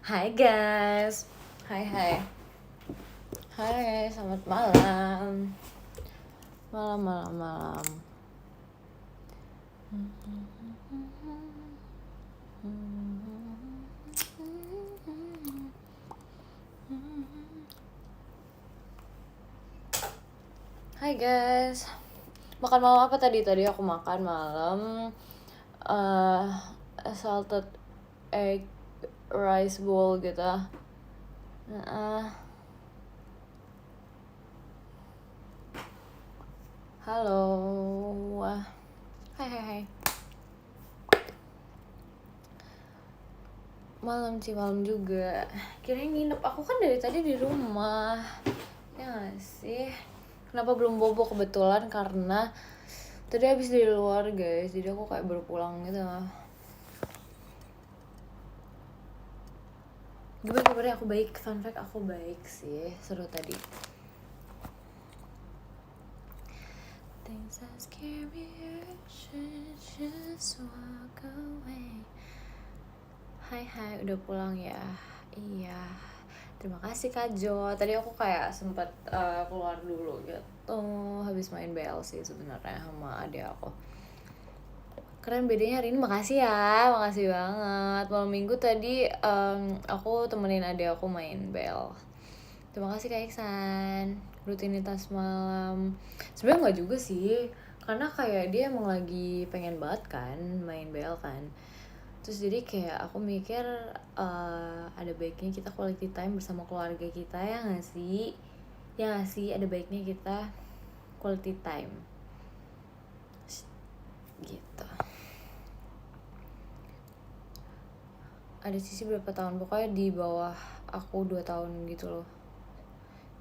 Hai guys. Hai. Hai, selamat malam. Malam. Hai guys. Makan malam apa tadi? Tadi aku makan malam salted egg rice bowl gitu. Halo. Hai. Malam juga. Kirain nginep, aku kan dari tadi di rumah. Ya gak sih? Kenapa belum bobo? Kebetulan karena tadi habis dari luar guys, jadi aku kayak baru pulang gitu. Gimana kabarnya? Aku baik. Fun fact, aku baik sih. Seru tadi. Things that scare me should just walk away. Hai, udah pulang ya? Iya. Terima kasih Kak Jo. Tadi aku kayak sempet keluar dulu gitu. Habis main BL sih sebenarnya sama adik aku. Keren bedanya hari ini, makasih ya, makasih banget. Malam minggu tadi aku temenin adik aku main BL. Terima kasih Kak Iksan. Rutinitas malam sebenarnya nggak juga sih, karena kayak dia emang lagi pengen banget kan main BL kan. Terus jadi kayak aku mikir ada baiknya kita quality time bersama keluarga kita, ya nggak sih? Ya nggak sih, ada baiknya kita quality time gitu. Ada sisi berapa tahun, pokoknya di bawah aku 2 tahun gitu loh.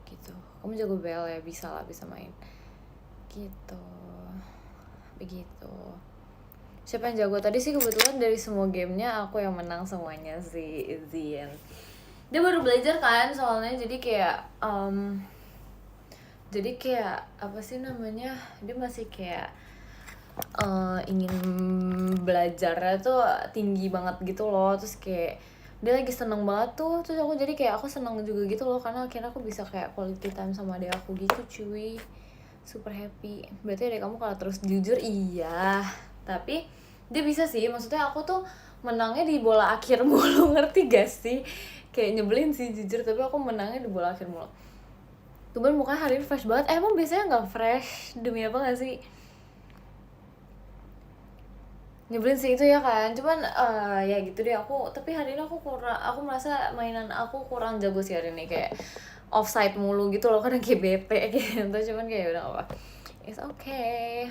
Gitu. Kamu jago BL ya, bisa main. Gitu. Begitu. Siapa yang jago? Tadi sih kebetulan dari semua gamenya aku yang menang semuanya sih, Izin. Dia baru belajar kan soalnya, jadi kayak apa sih namanya, dia masih kayak ingin belajarnya tuh tinggi banget gitu loh. Terus kayak dia lagi seneng banget tuh, terus aku jadi kayak aku seneng juga gitu loh, karena akhirnya aku bisa kayak quality time sama adik aku gitu cuy. Super happy. Berarti adik kamu kalau terus jujur, iya, tapi dia bisa sih, maksudnya aku tuh menangnya di bola akhir mulu. Ngerti gak sih? Kayak nyebelin sih jujur, tapi aku menangnya di bola akhir mulu. Tumben mukanya hari ini fresh banget. Emang biasanya gak fresh? Demi apa gak sih? Nyebelin sih itu ya kan, cuman ya gitu deh aku. Tapi hari ini aku merasa mainan aku kurang jago sih hari ini, kayak offside mulu gitu loh, kadang kayak bete gitu. Cuman kayak udah apa, it's okay.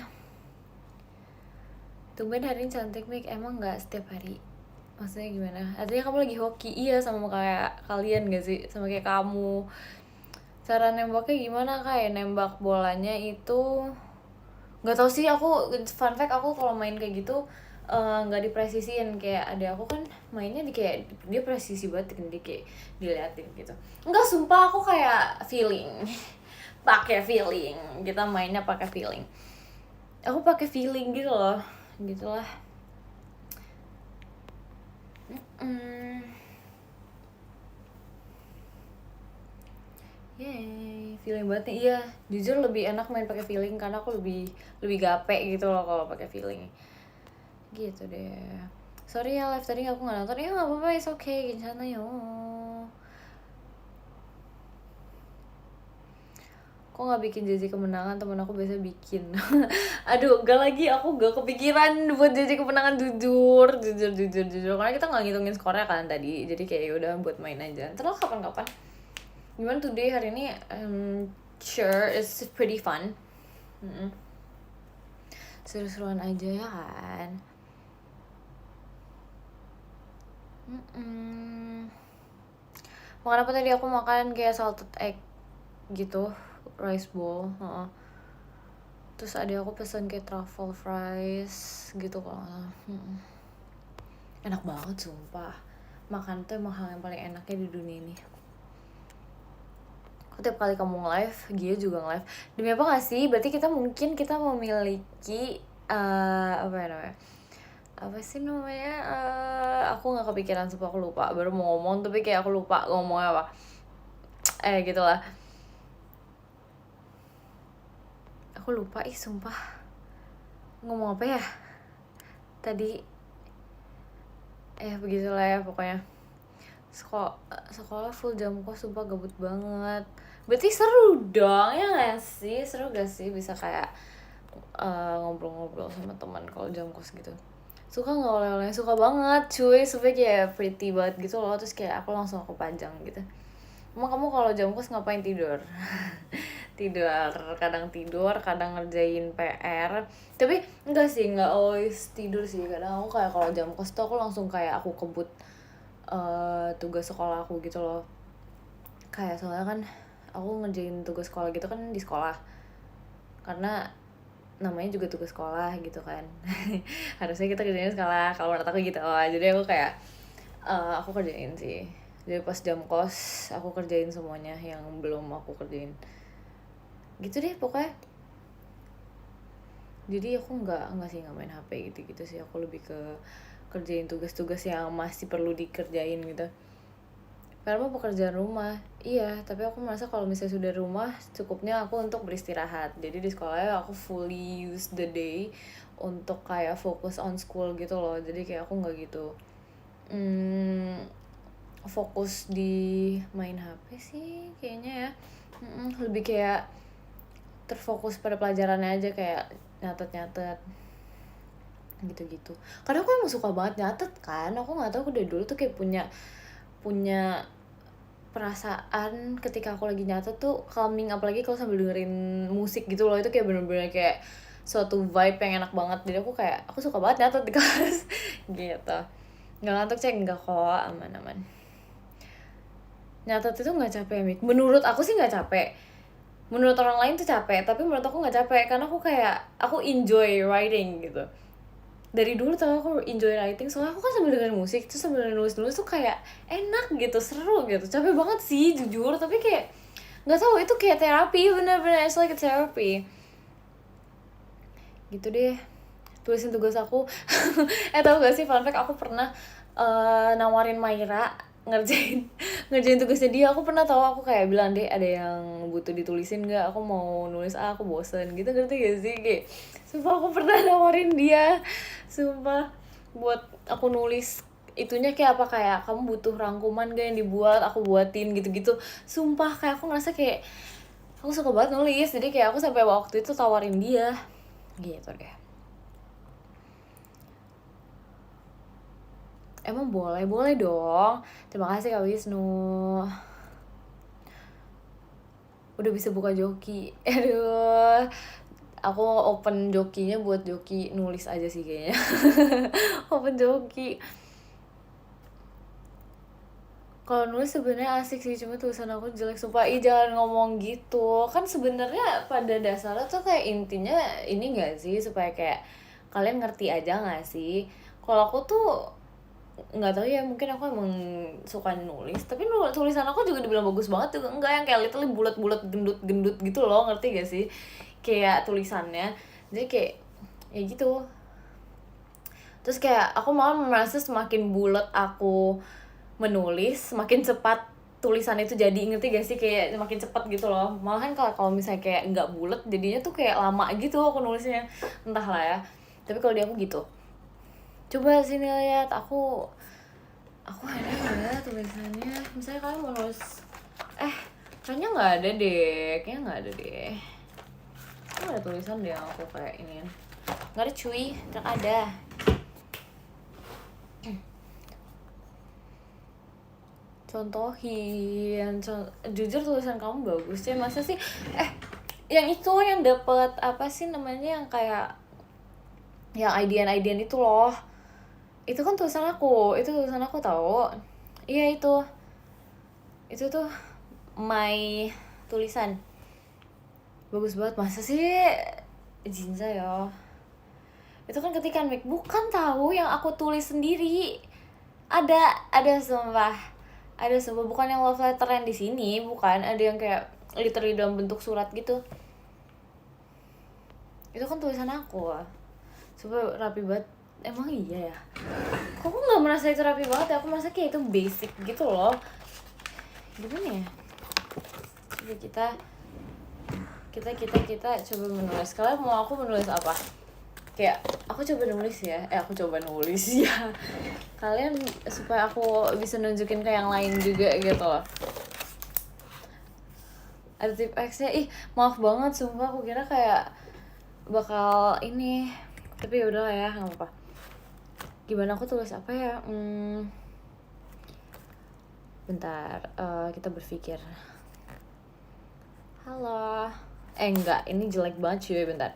Tumben hari ini cantik Mik. Emang nggak setiap hari? Maksudnya gimana? Artinya kamu lagi hoki? Iya, sama kayak kalian gak sih? Sama kayak kamu. Cara nembaknya gimana? Kayak nembak bolanya itu nggak tau sih. Aku fun fact, aku kalau main kayak gitu nggak dipresisiin. Kayak ada aku kan mainnya di kayak dia presisi banget kan, dia kayak diliatin gitu. Enggak, sumpah aku kayak feeling. Pakai feeling, kita mainnya pakai feeling. Aku pakai feeling gitu loh, gitulah. Yeay, feeling banget nih. Iya, jujur lebih enak main pakai feeling karena aku lebih gape gitu loh kalau pakai feeling. Gitu deh. Sorry ya live tadi aku nggak nonton. Ya nggak apa-apa, it's okay, 괜찮아 yo. Kok nggak bikin JJ kemenangan? Temen aku biasa bikin. Aduh, gak lagi, aku gak kepikiran buat JJ kemenangan, jujur. Karena kita nggak ngitungin skornya kan tadi. Jadi kayak udah buat main aja. Terus kapan-kapan. Gimana today hari ini? Sure, it's pretty fun. Seru-seruan aja ya kan. Makan apa tadi? Aku makan kayak salted egg gitu, rice bowl. Terus ada aku pesen kayak truffle fries gitu kalau enak banget sumpah. Makan tuh emang hal yang paling enaknya di dunia ini. Tiap kali kamu nge-live, Gia juga nge-live. Demi apa gak sih? Berarti kita memiliki apa ya namanya, apa sih namanya, aku nggak kepikiran, sumpah aku lupa, baru mau ngomong tapi kayak aku lupa ngomongnya apa. Gitulah, aku lupa sumpah ngomong apa ya tadi. Begitulah ya pokoknya. Sekolah full jam kos, sumpah gabut banget. Berarti seru dong ya nggak sih? Seru gak sih bisa kayak ngobrol-ngobrol sama teman kalau jam kos gitu? Suka nggak oleh-oleh? Suka banget cuy, supaya kayak pretty banget gitu loh. Terus kayak aku langsung pajang gitu. Emang kamu kalau jam kos ngapain? Tidur? Tidur, kadang ngerjain PR. Tapi enggak sih, enggak always tidur sih. Kadang aku kayak kalau jam kos tuh aku langsung kayak aku kebut tugas sekolah aku gitu loh. Kayak soalnya kan aku ngerjain tugas sekolah gitu kan di sekolah, karena namanya juga tugas sekolah gitu kan. Harusnya kita kerjain sekolah, kalau menurut aku gitu. Jadi aku kayak aku kerjain sih. Jadi pas jam kos aku kerjain semuanya yang belum aku kerjain gitu deh pokoknya. Jadi aku nggak sih nggak main HP gitu sih. Aku lebih ke kerjain tugas-tugas yang masih perlu dikerjain gitu. Karena pekerjaan rumah, iya. Tapi aku merasa kalau misalnya sudah rumah, cukupnya aku untuk beristirahat. Jadi di sekolahnya aku fully use the day untuk kayak fokus on school gitu loh. Jadi kayak aku nggak gitu fokus di main HP sih kayaknya ya. Lebih kayak terfokus pada pelajarannya aja, kayak nyatet gitu-gitu. Karena aku emang suka banget nyatet kan. Aku nggak tahu, aku dari dulu tuh kayak punya perasaan ketika aku lagi nyatet tuh calming, apalagi kalau sambil dengerin musik gitu loh. Itu kayak bener-bener kayak suatu vibe yang enak banget. Jadi aku suka banget nyatet di kelas gitu. Nggak ngantuk cek, nggak kok, aman-aman. Nyatet itu nggak capek, Mik. Menurut aku sih nggak capek. Menurut orang lain tuh capek, tapi menurut aku nggak capek karena aku enjoy writing gitu. Dari dulu tau aku enjoy writing, soalnya aku kan sambil dengerin musik terus sambil nulis tuh kayak enak gitu, seru gitu. Capek banget sih jujur, tapi kayak nggak tahu, itu kayak terapi, bener-bener it's like a therapy gitu deh. Tulisin tugas aku. Tau gak sih, fun fact, aku pernah nawarin Maira ngerjain tugasnya dia. Aku pernah tahu, aku kayak bilang, deh ada yang butuh ditulisin gak, aku mau nulis aku bosen gitu, ngerti gak sih? Kayak sumpah aku pernah nawarin dia, sumpah, buat aku nulis itunya kayak apa, kayak kamu butuh rangkuman gak yang dibuat, aku buatin gitu-gitu. Sumpah kayak aku ngerasa kayak aku suka banget nulis, jadi kayak aku sampai waktu itu tawarin dia gitu deh. Emang boleh dong. Terima kasih Kak Wisnu. Udah bisa buka joki. Aduh, aku open jokinya buat joki nulis aja sih kayaknya. Open joki. Kalau nulis sebenarnya asik sih, cuma tulisan aku jelek, sumpah. Jangan ngomong gitu. Kan sebenarnya pada dasarnya tuh kayak intinya ini enggak sih, supaya kayak kalian ngerti aja enggak sih? Kalau aku tuh nggak tahu ya, mungkin aku emang suka nulis, tapi tulisan aku juga dibilang bagus banget juga enggak, yang kayak literally bulat-bulat gendut-gendut gitu loh, ngerti gak sih? Kayak tulisannya, jadi kayak ya gitu. Terus kayak aku malah merasa semakin bulat aku menulis, semakin cepat tulisan itu jadi, ngerti gak sih? Kayak semakin cepat gitu loh. Malahan kalau misalnya kayak nggak bulat, jadinya tuh kayak lama gitu aku nulisnya, entahlah ya. Tapi kalau di aku gitu. Coba sini lihat aku ada nggak tulisannya? Misalnya kalian mau nulis, kayaknya nggak ada deh, nggak ada tulisan deh yang aku kayak ini. Nggak ada cuy, nggak ada. Contohin, jujur tulisan kamu bagus ya, masa sih? Yang itu yang dapat apa sih namanya, yang kayak yang idean itu loh. Itu kan tulisan aku tahu. Iya itu tuh my tulisan. Bagus banget, masa sih Jinza ya? Itu kan ketikan Mik, bukan tahu yang aku tulis sendiri. Ada sumpah, bukan yang love letter yang di sini, bukan, ada yang kayak literally dalam bentuk surat gitu. Itu kan tulisan aku. Coba rapi banget, Emang iya ya? Kok aku nggak merasa itu rapi banget ya? Aku merasa kayak itu basic gitu loh. Gimana ya? Coba kita coba menulis. Kalian mau aku menulis apa? Kayak aku coba nulis ya. Kalian supaya aku bisa nunjukin ke yang lain juga gitu loh. Ada tip X-nya. Ih, maaf banget sumpah, aku kira kayak bakal ini. Tapi yaudah lah ya, nggak apa-apa. Gimana aku tulis apa ya? Bentar, kita berpikir. Halo. Enggak, ini jelek banget cuy, bentar.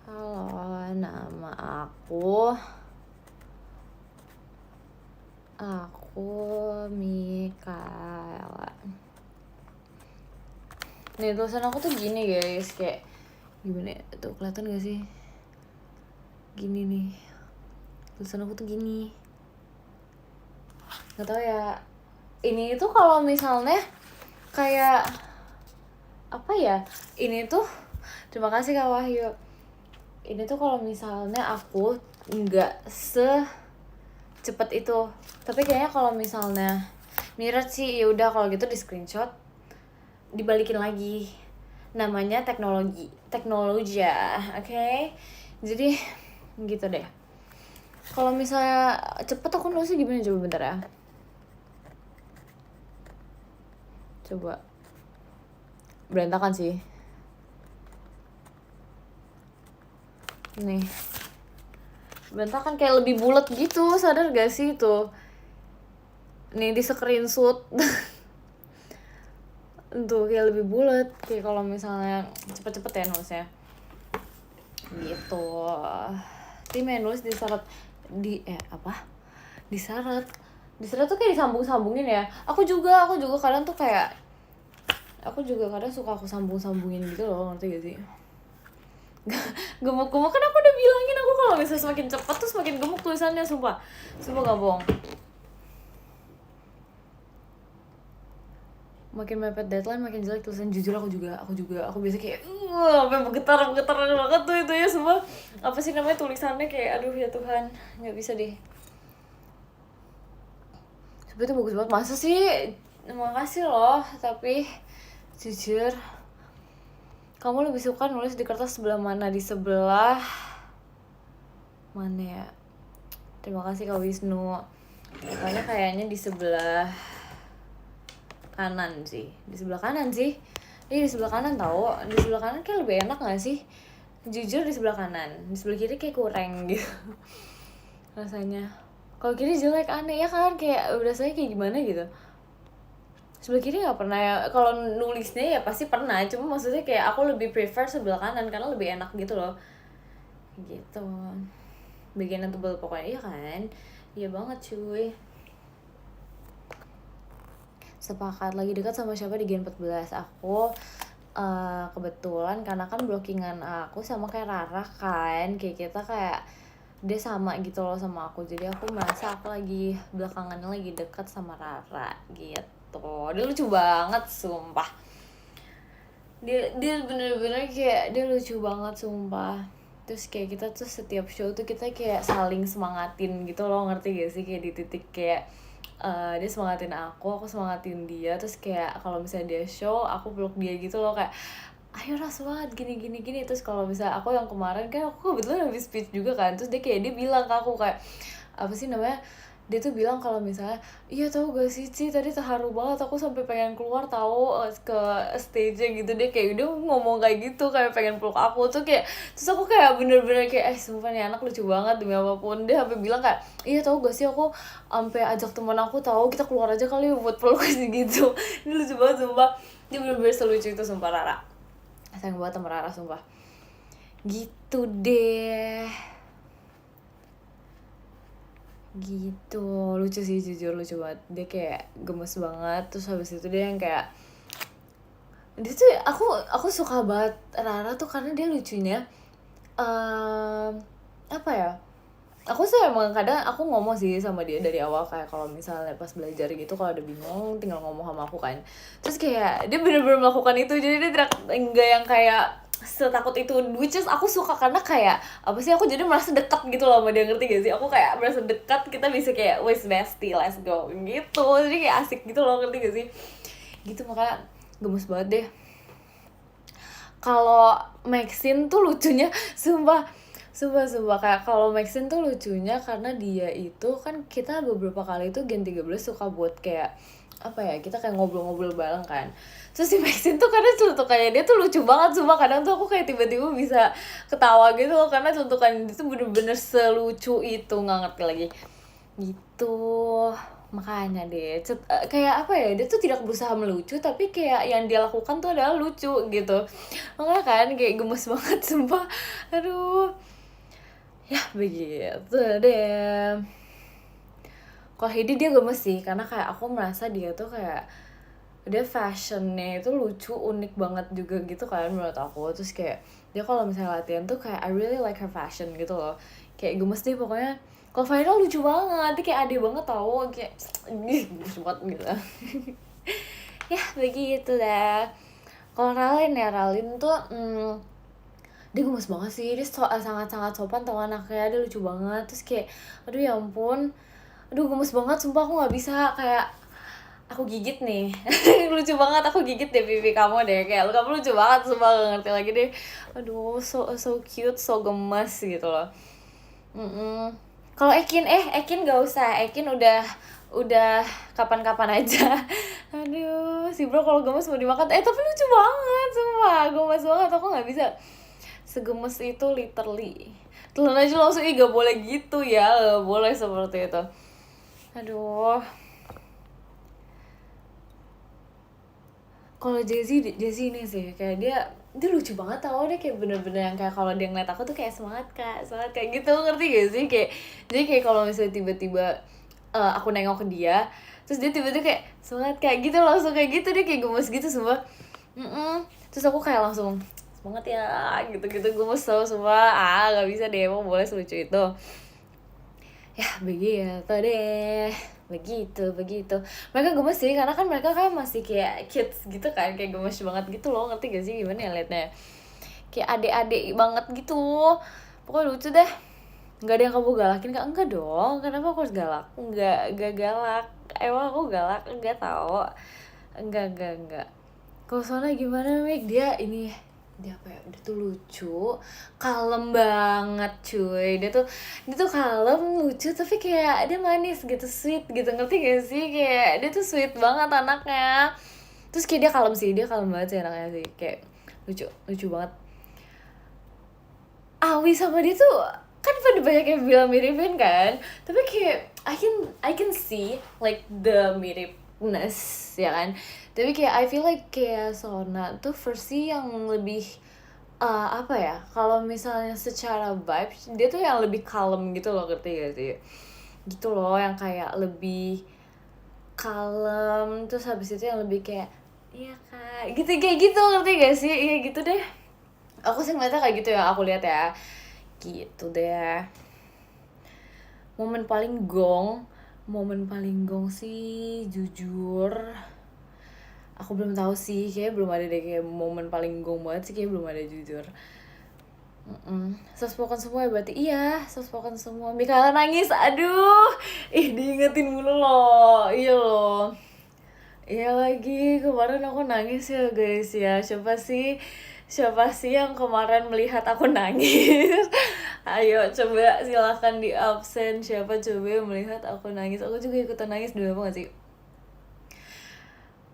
Halo, nama aku Mikaela. Nih tulisan aku tuh gini guys, kayak gimana ya? Tuh kelihatan gak sih? Gini nih, tulisan aku tuh gini. Gak tau ya. Ini tuh kalau misalnya kayak apa ya? Ini tuh terima kasih Kak Wahyu. Ini tuh kalau misalnya aku nggak secepat itu. Tapi kayaknya kalau misalnya mirror sih ya udah, kalau gitu di screenshot dibalikin lagi. Namanya teknologi ya, oke? Jadi gitu deh. Kalau misalnya cepet aku nulisnya gimana, coba bentar ya. Coba. Berantakan sih. Nih. Berantakan, kayak lebih bulat gitu, sadar gak sih itu? Nih di screenshot. Tuh kayak lebih bulat, kayak kalau misalnya cepet-cepet ya nulisnya. Gitu. Tapi main nulis disyarat disyarat tuh kayak disambung-sambungin ya. Aku juga kadang tuh kayak suka aku sambung-sambungin gitu loh, ngerti gak sih? Gemuk kan aku udah bilangin, aku kalau misalnya semakin cepat tuh semakin gemuk tulisannya, sumpah gak bohong. Makin mepet deadline makin jelek tulisan. Jujur aku biasa kayak sampai bergetar banget tuh itu ya semua. Apa sih namanya tulisannya, kayak aduh ya Tuhan, nggak bisa deh. Sebenernya bagus banget, masa sih? Makasih loh, tapi jujur kamu lebih suka nulis di kertas sebelah mana? Di sebelah mana ya? Terima kasih Kak Wisnu. Pokoknya kayaknya di sebelah kanan sih. Di sebelah kanan tau. Di sebelah kanan kayak lebih enak gak sih? Jujur di sebelah kanan. Di sebelah kiri kayak kurang gitu rasanya. Kalau kiri jelek, aneh ya kan? Kayak rasanya kayak gimana gitu. Sebelah kiri gak pernah ya. Kalau nulisnya ya pasti pernah, cuma maksudnya kayak aku lebih prefer sebelah kanan karena lebih enak gitu loh. Gitu. Bagian yang tebal pokoknya, iya kan? Iya banget cuy. Sepakat, lagi dekat sama siapa di Gen 14? Aku kebetulan karena kan blockingan aku sama kayak Rara kan, kayak kita kayak dia sama gitu loh sama aku, jadi aku merasa aku lagi belakangan lagi dekat sama Rara gitu. Dia lucu banget sumpah, dia bener-bener kayak dia lucu banget sumpah. Terus kayak kita tuh setiap show tuh kita kayak saling semangatin gitu loh, ngerti gak sih? Kayak di titik kayak dia semangatin aku semangatin dia. Terus kayak kalau misalnya dia show aku peluk dia gitu loh, kayak ayo Ras banget gini. Terus kalau misalnya aku yang kemarin kan aku kebetulan habis speech juga kan, terus dia bilang ke aku kayak apa sih namanya, dia tuh bilang kalau misalnya iya tahu gak sih Ci, tadi terharu banget aku sampai pengen keluar tahu ke stage gitu. Dia kayak udah ngomong kayak gitu, kayak pengen peluk aku tuh kayak. Terus aku kayak bener-bener kayak sumpah nih anak lucu banget demi apapun. Dia sampai bilang kayak iya tahu gak sih aku sampai ajak teman aku tahu kita keluar aja kali buat peluk gitu. Ini lucu banget sumpah, dia bener-bener selucu itu sumpah. Rara sayang banget sama Rara sumpah. Gitu deh. Gitu, lucu sih, jujur lucu banget. Dia kayak gemes banget. Terus habis itu dia yang kayak dia tuh aku suka banget Rara tuh karena dia lucunya apa ya, aku sih emang kadang aku ngomong sih sama dia dari awal kayak kalau misalnya pas belajar gitu kalau ada bingung tinggal ngomong sama aku kan. Terus kayak dia bener-bener melakukan itu, jadi dia enggak yang kayak setakut itu, which is aku suka karena kayak apa sih, aku jadi merasa dekat gitu loh sama dia, ngerti gak sih? Aku kayak merasa dekat, kita bisa kayak wes bestie, let's go gitu, jadi kayak asik gitu loh, ngerti gak sih? Gitu, makanya gemes banget deh. Kalau Maxine tuh lucunya, sumpah kayak kalau Maxine tuh lucunya karena dia itu kan, kita beberapa kali itu Gen 13 suka buat kayak apa ya, kita kayak ngobrol-ngobrol bareng kan. Terus si Maxine tuh kadang celutukannya dia tuh lucu banget, sumpah kadang tuh aku kayak tiba-tiba bisa ketawa gitu loh, karena celutukan itu bener-bener selucu itu, nggak ngerti lagi gitu. Makanya deh kayak apa ya, dia tuh tidak berusaha melucu tapi kayak yang dia lakukan tuh adalah lucu gitu. Makanya kan kayak gemes banget, sumpah. Aduh, ya begitu deh. Kalau Heidi dia gemes sih, karena kayak aku merasa dia tuh kayak dia fashionnya itu lucu, unik banget juga gitu kan menurut aku. Terus kayak dia kalau misalnya latihan tuh kayak I really like her fashion gitu loh. Kayak gemes deh pokoknya. Kalau Final lucu banget, dia kayak adek banget tau, kayak gemes banget gitu. Ya begitu dah. Kalau Ralin tuh dia gemes banget sih, dia sangat-sangat sopan tau anaknya, dia lucu banget. Terus kayak aduh ya ampun, aduh gemes banget sumpah, aku nggak bisa kayak aku gigit nih. Lucu banget, aku gigit deh pipi kamu deh, kayak kamu lucu banget sumpah, gak ngerti lagi deh. Aduh, so cute, so gemes gitu loh. Kalau Ekin gak usah, Ekin udah kapan-kapan aja. Aduh, si bro kalau gemes mau dimakan, tapi lucu banget sumpah, gemes banget, aku nggak bisa segemes itu literally. Telan aja langsung, gak boleh gitu ya, gak boleh seperti itu. Aduh. Kalau Jazzy ini sih kayak dia lucu banget tau, dia kayak bener-bener yang kayak kalau dia ngeliat aku tuh kayak semangat kak kayak gitu, ngerti gak sih? Kayak jadi kayak kalau misalnya tiba-tiba aku nengok ke dia, terus dia tiba-tiba kayak semangat kayak gitu, langsung kayak gitu, dia kayak gemes gitu semua. Terus aku kayak langsung semangat ya gitu gemes tau semua. Gak bisa deh, emang boleh selucu itu. Ya begitu deh, begitu mereka gemes sih, karena kan mereka kan masih kayak kids gitu kan, kayak gemes banget gitu loh, ngerti gak sih gimana ya liatnya, kayak adik-adik banget gitu, pokoknya lucu deh. Nggak ada yang kamu galakin kak? Enggak dong, kenapa aku harus galak? Enggak galak, emang aku galak? Enggak tau, enggak. Kalau soalnya gimana Mik, dia apa ya, dia tuh lucu, kalem banget cuy, dia tuh kalem, lucu, tapi kayak dia manis gitu, sweet gitu, ngerti gak sih? Kayak dia tuh sweet banget anaknya. Terus kayak dia kalem banget sih anaknya sih, kayak lucu banget. Awi sama dia tuh kan pada banyak yang bilang miripin kan, tapi kayak I can see like the miripness ya kan, tapi kayak I feel like kayak Sona tuh versi yang lebih apa ya, kalau misalnya secara vibes dia tuh yang lebih kalem gitu loh, ngerti gak sih? Gitu loh, yang kayak lebih kalem, terus habis itu yang lebih kayak iya kak gitu, kayak gitu, ngerti gak sih? Iya gitu deh, aku sih ngeliatnya kayak gitu ya, aku lihat ya gitu deh. Momen paling gong sih jujur aku belum tahu sih, kayak belum ada deh, kayak momen paling gong banget sih, kayak belum ada jujur. Soft-spoken semua ya berarti. Iya, soft-spoken semua. Mikaela nangis, aduh, diingetin mulu loh, iya loh. Iya lagi, kemarin aku nangis ya guys ya. Siapa sih yang kemarin melihat aku nangis? Ayo coba silahkan di absen, siapa coba yang melihat aku nangis. Aku juga ikutan nangis, demi apa gak sih?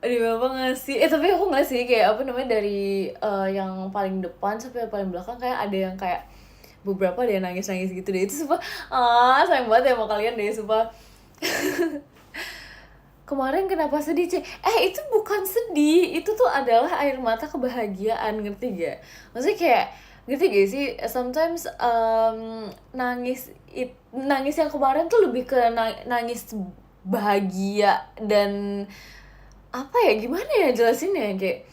Apa gak sih? Tapi aku gak sih, kayak apa namanya, dari yang paling depan sampai yang paling belakang kayak ada yang kayak beberapa ada yang nangis-nangis gitu deh. Itu sumpah, sayang banget ya sama kalian deh, sumpah. Kemarin kenapa sedih Cek? Itu bukan sedih, itu tuh adalah air mata kebahagiaan, ngerti gak? Maksudnya kayak, ngerti gak sih? Sometimes nangis yang kemarin tuh lebih ke nangis bahagia dan apa ya, gimana ya jelasinnya, kayak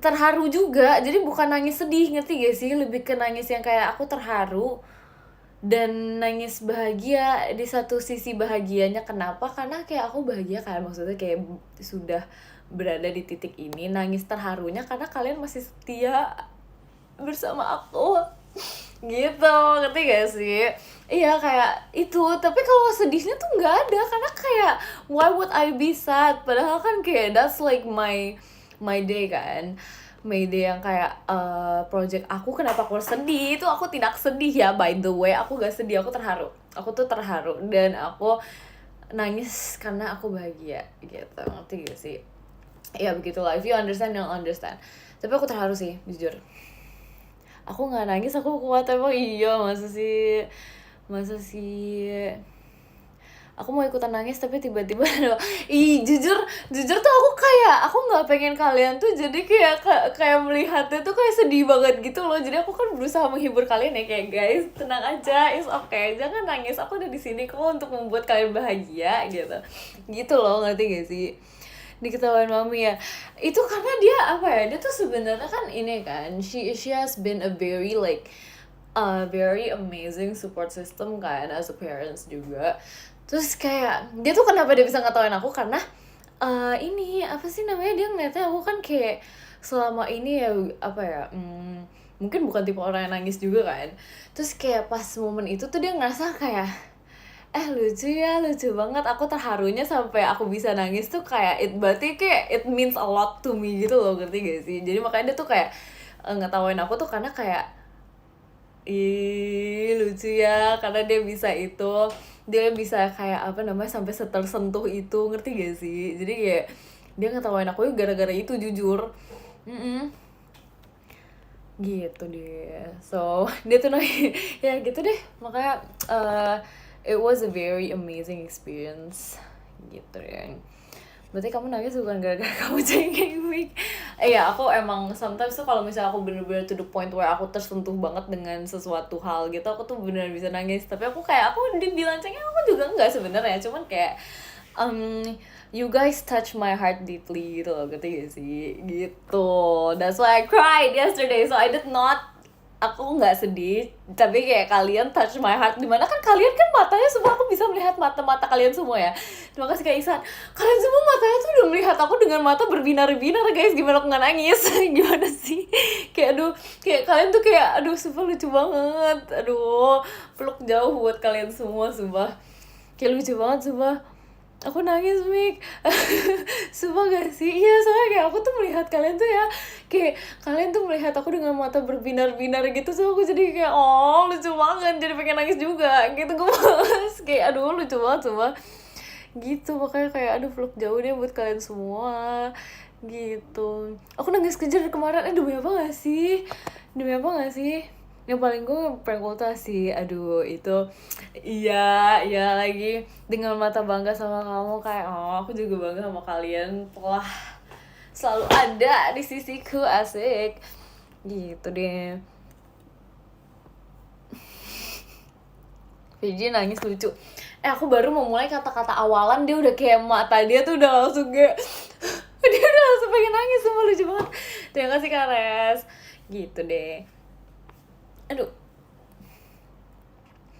terharu juga, jadi bukan nangis sedih, ngerti gak sih? Lebih ke nangis yang kayak aku terharu dan nangis bahagia. Di satu sisi bahagianya kenapa, karena kayak aku bahagia kan, maksudnya kayak sudah berada di titik ini. Nangis terharunya karena kalian masih setia, bersama aku gitu, ngerti gak sih? Iya kayak itu, tapi kalau sedihnya tuh nggak ada, karena kayak why would I be sad, padahal kan kayak that's like my day kan, my day yang kayak project aku. Kenapa aku sedih? Itu aku tidak sedih ya, by the way, aku gak sedih, aku terharu, aku tuh terharu dan aku nangis karena aku bahagia gitu, ngerti gak sih? Ya begitulah, if you understand you'll understand. Tapi aku terharu sih, jujur. Aku nggak nangis, aku kuat emang. Iya, masa sih aku mau ikutan nangis tapi tiba-tiba jujur tuh aku nggak pengen kalian tuh jadi kayak melihatnya tuh kayak sedih banget gitu loh. Jadi aku kan berusaha menghibur kalian ya, kayak guys tenang aja, it's okay, jangan nangis, aku udah di sini kok untuk membuat kalian bahagia gitu loh, ngerti gak sih? Diketawain mami ya, itu karena dia apa ya, dia tuh sebenarnya kan ini kan, she has been a very like a very amazing support system kan, as a parents juga. Terus kayak dia tuh kenapa dia bisa ngetawain aku, karena ini apa sih namanya, dia ngeliatnya aku kan kayak selama ini ya apa ya, mungkin bukan tipe orang yang nangis juga kan. Terus kayak pas momen itu tuh dia ngerasa kayak lucu banget, aku terharunya sampai aku bisa nangis tuh kayak berarti kayak it means a lot to me gitu loh, ngerti gak sih? Jadi makanya dia tuh kayak ngetawain aku tuh karena kayak lucu ya, karena dia bisa kayak apa namanya sampai tersentuh itu, ngerti gak sih? Jadi kayak dia ngetawain aku gara-gara itu, jujur. Gitu deh. So dia tuh ya gitu deh, makanya it was a very amazing experience gitu ya. Berarti kamu nangis bukan gara-gara kamu cengeng. Iya, aku emang sometimes tuh kalau misalnya aku bener-bener to the point where aku tersentuh banget dengan sesuatu hal gitu, aku tuh beneran bisa nangis. Tapi aku dibilang cengeng, aku juga enggak sebenarnya, cuman kayak you guys touch my heart deeply gitu loh, ngerti gak sih? Gitu. That's why I cried yesterday. So I did not, aku nggak sedih, tapi kayak kalian touch my heart. Dimana kan kalian kan matanya semua, aku bisa melihat mata kalian semua ya. Terima kasih Kak Ihsan, kalian semua matanya tuh udah melihat aku dengan mata berbinar-binar guys. Gimana aku nggak nangis? Gimana sih? Kayak aduh, kayak kalian tuh kayak aduh sumpah lucu banget. Aduh, peluk jauh buat kalian semua, sumpah kayak lucu banget, sumpah. Aku nangis, Mik. Sumpah gak sih? Iya, soalnya kayak aku tuh melihat kalian tuh ya, kayak kalian tuh melihat aku dengan mata berbinar-binar gitu. So aku jadi kayak lucu banget, jadi pengen nangis juga gitu. Gue males, kayak aduh lucu banget sumpah. Gitu, makanya kayak aduh peluk jauh deh buat kalian semua gitu. Aku nangis kejar kemarin, demi apa gak sih? Yang paling gue prank ulta sih, aduh itu iya lagi dengan mata bangga sama kamu, kayak aku juga bangga sama kalian telah selalu ada di sisiku, asik gitu deh. Vijay nangis lucu. Aku baru mau mulai kata-kata awalan dia udah kayak mata dia tuh udah langsung kayak dia udah langsung pengen nangis, semua lucu banget. Terima kasih Kak Res. Gitu deh. Aduh,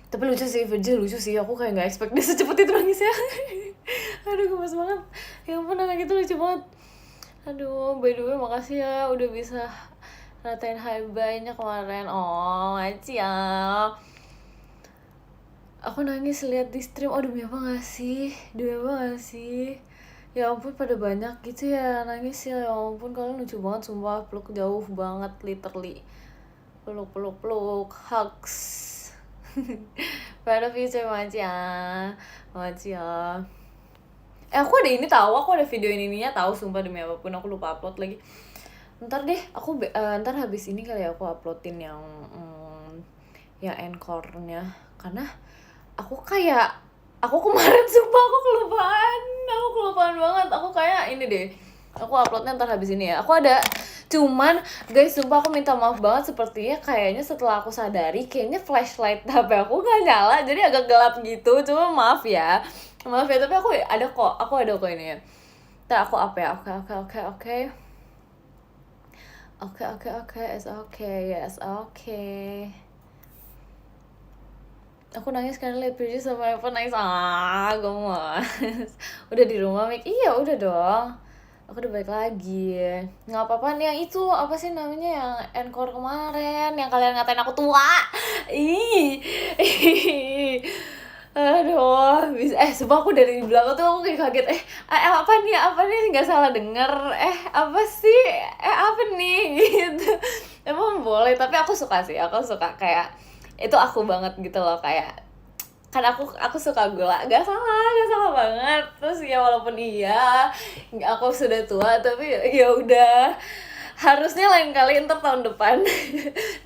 tapi lucu sih, Vijay lucu sih, aku kayak nggak expect dia secepat itu nangisnya. Aduh gemes banget, ya ampun anak itu lucu banget. Aduh, by the way makasih ya udah bisa ratain high bye-nya kemarin. Aci ya, aku nangis lihat di stream. Demi apa gak sih, ya ampun pada banyak gitu ya nangis ya ampun, kalian lucu banget sumpah, peluk jauh banget, literally peluk hugs. Proud of you so much ya. Aku ada ini tahu, aku ada video ininya tahu, sumpah demi apapun aku lupa upload lagi. Ntar deh, aku ntar habis ini kali ya aku uploadin yang encore-nya, karena aku kemarin sumpah aku kelupaan banget. Aku kayak ini deh, aku uploadnya ntar habis ini ya. Aku ada, cuman guys sumpah aku minta maaf banget, sepertinya kayaknya setelah aku sadari kayaknya flashlight HP aku gak nyala, jadi agak gelap gitu. Cuma maaf ya, tapi aku ada kok ini ya. Ntar aku apa ya, oke it's okay. Aku nangis karena liat Bridget sama Evan nangis. Gemes. Udah di rumah, Mik? Iya udah dong. Aku udah balik lagi. Nggak apa-apa nih yang itu, apa sih namanya yang encore kemarin, yang kalian ngatain aku tua. Ih. Aduh, sumpah aku dari belakang tuh aku kayak kaget. Apa nih, nggak salah denger. Apa sih? Apa nih? Gitu. Emang boleh, tapi aku suka sih. Aku suka kayak itu aku banget gitu loh, kayak kan aku suka gula, gak salah banget. Terus ya walaupun iya aku sudah tua, tapi ya udah, harusnya lain kali ntar tahun depan.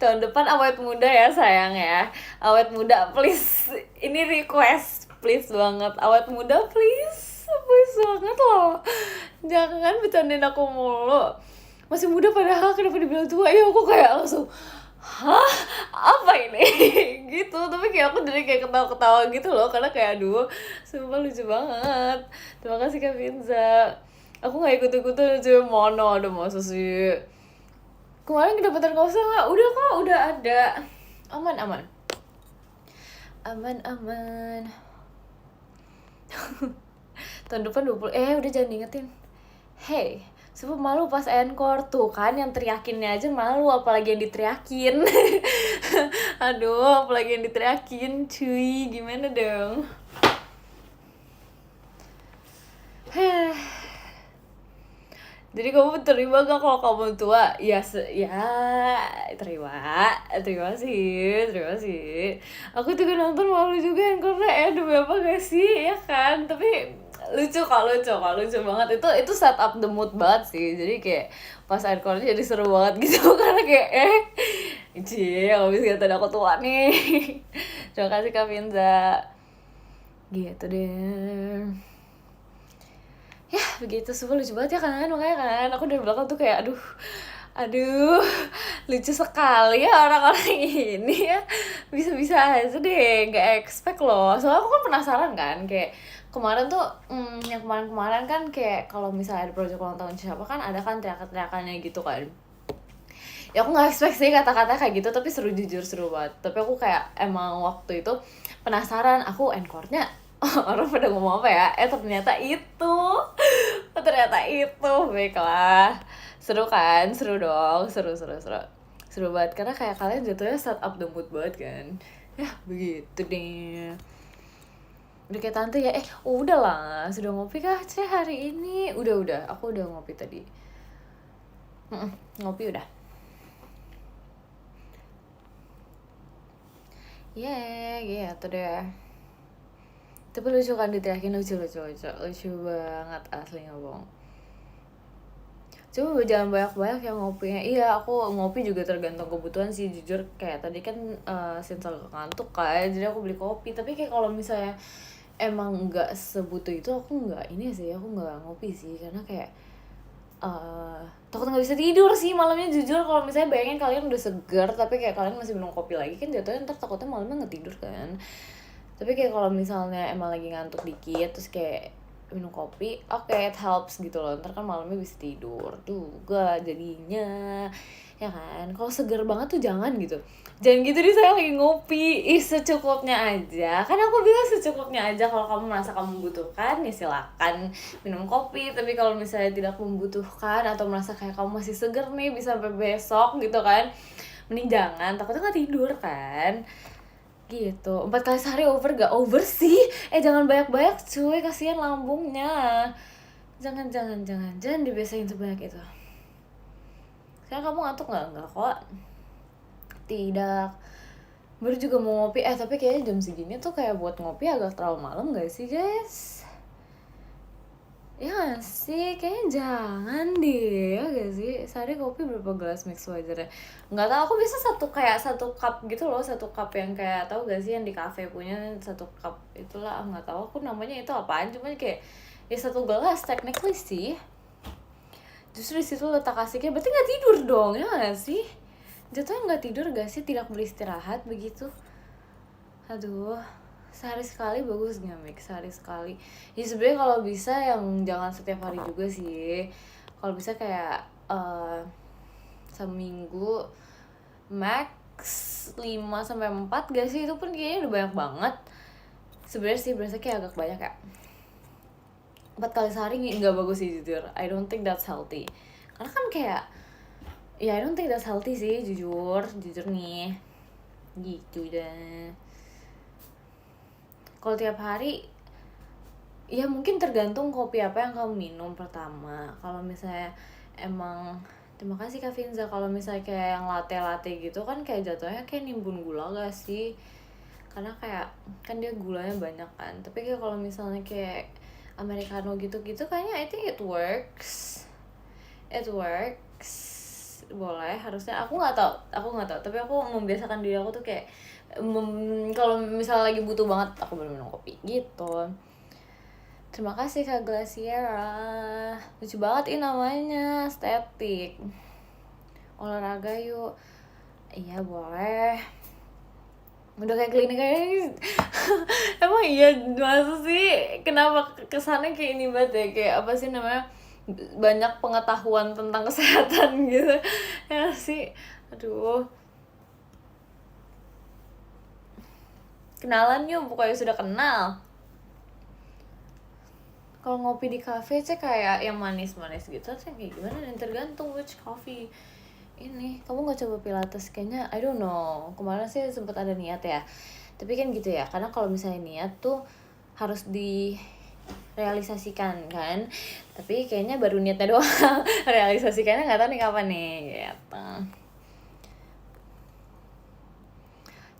Tahun depan awet muda ya sayang ya, awet muda please, ini request please banget, awet muda please banget loh, jangan bercandain aku mulu, masih muda padahal kenapa dibilang tua ya. Aku kayak langsung hah, apa ini? Gitu. Tapi kayak aku jadi kayak ketawa-ketawa gitu loh, karena kayak aduh sumpah lucu banget. Terima kasih Kak Vinza. Aku gak ikut-ikutan aja, mana ada, masa sih. Kemarin kedapatan kau nggak? Udah kok, udah ada. Aman. Tahun depan 20. Udah, jangan diingetin. Hey, sumpah malu pas encore tuh kan, yang teriakinnya aja malu, apalagi yang diteriakin. Aduh, apalagi yang diteriakin, cuy, gimana dong? Jadi kamu terima gak kalau kamu tua? Ya terima sih. Aku juga nonton malu juga karena demi apa gak sih, ya kan? Tapi lucu banget. Itu set up the mood banget sih. Jadi kayak pas encore-nya jadi seru banget gitu. Karena kayak habis ngatain aku tua nih. Terima kasih Kak Vinza. Gitu deh. Ya begitu, sumpah lucu banget ya kan, makanya kan aku dari belakang tuh kayak aduh lucu sekali ya orang-orang ini ya, bisa-bisa aja deh, nggak expect loh. Soalnya aku kan penasaran kan, kayak kemarin tuh yang kemarin kan kayak kalau misalnya ada project ulang tahun siapa kan ada kan teriakan-teriakannya gitu kan. Ya aku nggak expect sih kata-kata kayak gitu, tapi seru, jujur seru banget. Tapi aku kayak emang waktu itu penasaran, aku encore-nya orang pada ngomong apa ya, ternyata itu baiklah. Seru kan, seru dong, seru banget, karena kayak kalian jatuhnya start up the mood banget kan. Ya begitu deh. Udah kayak tante ya. Udahlah, sudah ngopi kah Ceh hari ini? Udah, aku udah ngopi tadi. Ngopi udah. Gitu deh. Tapi lucu kan diteriakin, lucu banget asli, nggak bohong. Coba jangan banyak-banyak yang ngopinya. Iya, aku ngopi juga tergantung kebutuhan sih, jujur. Kayak tadi kan since agak ngantuk kan, jadi aku beli kopi. Tapi kayak kalau misalnya emang nggak sebutuh itu, aku nggak ngopi sih, karena kayak takut nggak bisa tidur sih malamnya, jujur. Kalau misalnya bayangin kalian udah segar tapi kayak kalian masih minum kopi lagi, kan jatuhnya ntar takutnya malamnya nggak tidur kan. Tapi kayak kalau misalnya emang lagi ngantuk dikit terus kayak minum kopi, oke, it helps gitu loh, ntar kan malamnya bisa tidur juga jadinya, ya kan. Kalau seger banget tuh jangan gitu deh, saya lagi ngopi. Secukupnya aja, kan aku bilang secukupnya aja. Kalau kamu merasa kamu membutuhkan ya silakan minum kopi, tapi kalau misalnya tidak membutuhkan atau merasa kayak kamu masih seger nih bisa sampai besok gitu kan, mending jangan, takutnya nggak tidur kan. Gitu. 4 kali sehari over gak? Over sih. Jangan banyak-banyak cuy, kasihan lambungnya. Jangan dibiasain sebanyak itu. Sekarang kamu ngantuk gak? Enggak kok. Tidak. Baru juga mau ngopi. Tapi kayaknya jam segini tuh kayak buat ngopi agak terlalu malam gak sih guys? Ya gak sih? Kayaknya jangan deh, ya gak sih? Sehari kopi berapa gelas mix wajarnya? Nggak tahu, aku bisa satu cup gitu loh. Satu cup yang kayak, tahu gak sih yang di cafe punya satu cup itulah. Nggak tahu aku namanya itu apaan, cuma kayak ya satu gelas technically sih. Justru di situ letak asiknya, berarti nggak tidur dong, ya gak sih? Jatuhnya nggak tidur gak sih? Tidak beristirahat begitu. Aduh, sehari sekali bagus nggak mix, sehari sekali ya. Sebenarnya kalau bisa yang jangan setiap hari juga sih. Kalau bisa kayak seminggu max 5-4 gak sih? Itu pun kayaknya udah banyak banget sebenarnya sih. Berasa kayak agak banyak ya. 4 kali sehari nggak bagus sih jujur. I don't think that's healthy. Karena kan kayak ya I don't think that's healthy sih jujur nih. Gitu deh. Kalau tiap hari ya mungkin tergantung kopi apa yang kamu minum pertama. Kalau misalnya emang terima kasih Kak Finza, kalau misalnya kayak yang latte gitu kan kayak jatuhnya kayak nimbun gula gak sih? Karena kayak kan dia gulanya banyak kan. Tapi kayak kalau misalnya kayak americano gitu-gitu kayaknya I think it works. Boleh, harusnya aku nggak tahu tapi aku membiasakan diri aku tuh kayak kalau misalnya lagi butuh banget aku baru minum kopi gitu. Terima kasih Kak Glaciera. Lucu banget ini namanya, estetik. Olahraga yuk. Iya boleh. Udah kayak klinik kayak emang iya masa sih? Kenapa kesannya kayak ini banget ya? Kayak apa sih namanya? Banyak pengetahuan tentang kesehatan gitu. Ya sih. Aduh. Kenalan yuk, pokoknya sudah kenal. Kalau ngopi di cafe cek kayak yang manis-manis gitu sih kayak gimana, dan tergantung which coffee. Ini kamu nggak coba pilates kayaknya, I don't know, kemarin sih sempat ada niat ya, tapi kan gitu ya, karena kalau misalnya niat tuh harus direalisasikan kan, tapi kayaknya baru niatnya doang. Realisasikannya nggak tahu nih kapan nih gitu.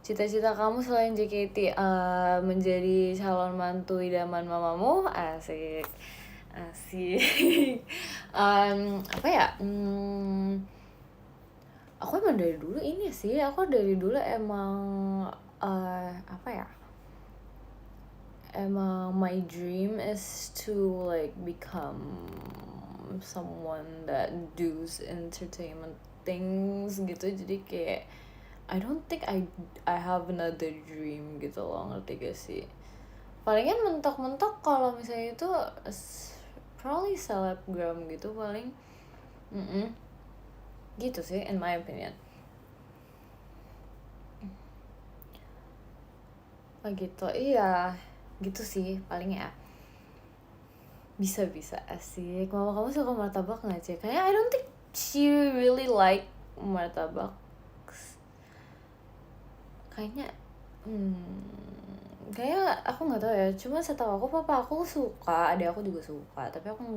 Cita-cita kamu selain JKT menjadi calon mantu idaman mamamu, asik. Apa ya? Aku emang dari dulu ini sih, aku dari dulu emang apa ya? Emang my dream is to like become someone that does entertainment things gitu, jadi kayak I don't think I have another dream gitu loh, ngerti gak sih? Palingan mentok-mentok kalau misalnya itu probably selebgram gitu paling. Gitu sih in my opinion. Gitu iya, gitu sih paling ya. Bisa asik. Mama kamu suka martabak nggak sih? Kayaknya I don't think she really like martabak. Kayaknya kayaknya aku nggak tahu ya, cuma setahu aku papa aku suka, adik aku juga suka, tapi aku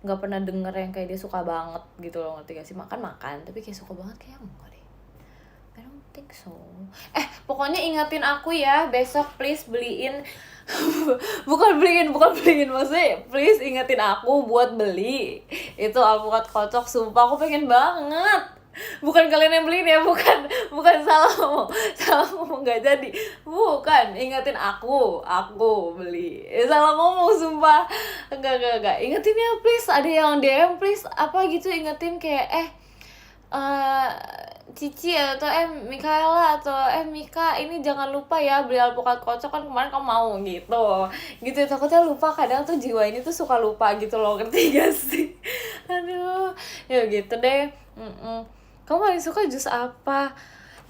nggak pernah denger yang kayak dia suka banget gitu loh, ngerti gak sih? Makan tapi kayak suka banget kayak enggak deh, I don't think so. Pokoknya ingetin aku ya besok, please beliin. bukan beliin maksudnya please ingetin aku buat beli itu alpukat kocok, sumpah aku pengen banget. Bukan kalian yang beliin ya, bukan salah ngomong nggak jadi, bukan, ingetin aku beli, salah ngomong sumpah, enggak, ingetin ya please, ada yang DM please apa gitu, ingetin kayak Cici atau Mikaela atau Mika, ini jangan lupa ya beli alpukat kocok, kan kemarin kamu mau gitu, takutnya lupa, kadang tuh jiwa ini tuh suka lupa gitu loh, ngerti gak sih? Aduh ya gitu deh. Kamu paling suka jus apa?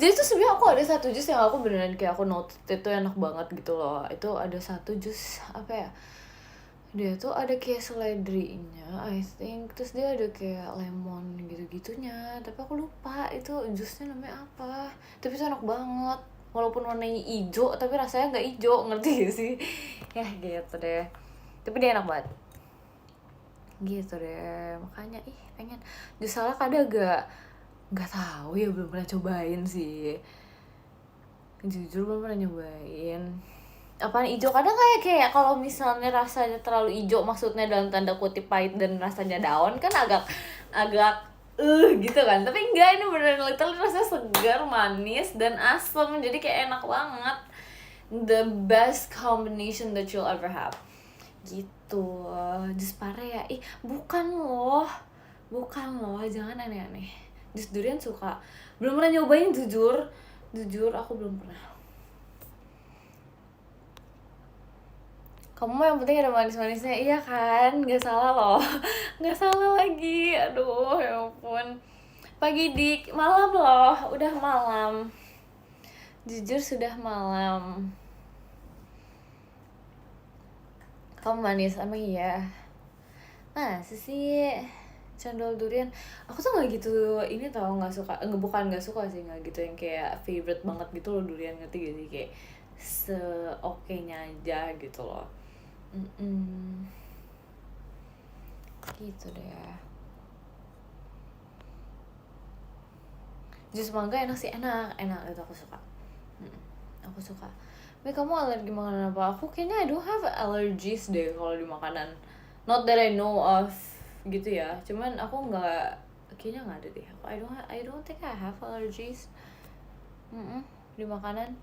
Jadi tuh sebenarnya aku ada satu jus yang aku beneran kayak aku note itu enak banget gitu loh. Itu ada satu jus apa ya? Dia tuh ada kayak seledrinya, I think. Terus dia ada kayak lemon gitu-gitunya. Tapi aku lupa itu jusnya namanya apa. Tapi itu enak banget. Walaupun warnanya hijau, tapi rasanya nggak hijau, ngerti gak sih? Ya gitu deh. Tapi dia enak banget. Gitu deh. Makanya pengen jus salak ada gak? Nggak tahu ya, belum pernah cobain sih, jujur belum pernah nyobain. Apaan hijau, kadang kayak kalau misalnya rasanya terlalu hijau, maksudnya dalam tanda kutip pahit dan rasanya daun kan agak gitu kan, tapi enggak, ini beneran literally rasanya segar, manis, dan asam, jadi kayak enak banget, the best combination that you'll ever have gitu. Jus pare ya, bukan loh, jangan aneh-aneh. Jus durian suka, belum pernah nyobain, jujur aku belum pernah. Kamu yang penting ada manis-manisnya, iya kan? Nggak salah loh. Nggak salah lagi, aduh ya ampun. Pagi dik, malam loh, udah malam, jujur sudah malam. Kamu manis, emang iya? Masa sih cendol durian? Aku tuh nggak gitu ini tau, nggak suka, bukan nggak suka sih, nggak gitu yang kayak favorite banget gitu loh durian, ngerti gak sih, kayak seoke-nya aja gitu loh. Mm-mm. Gitu deh. Jus mangga enak sih, enak itu aku suka. Aku suka. Tapi kamu alergi makanan apa? Aku kayaknya I don't have allergies deh kalau di makanan. Not that I know of gitu ya. Cuman aku nggak, kayaknya nggak ada deh. I don't think I have allergies. Di makanan.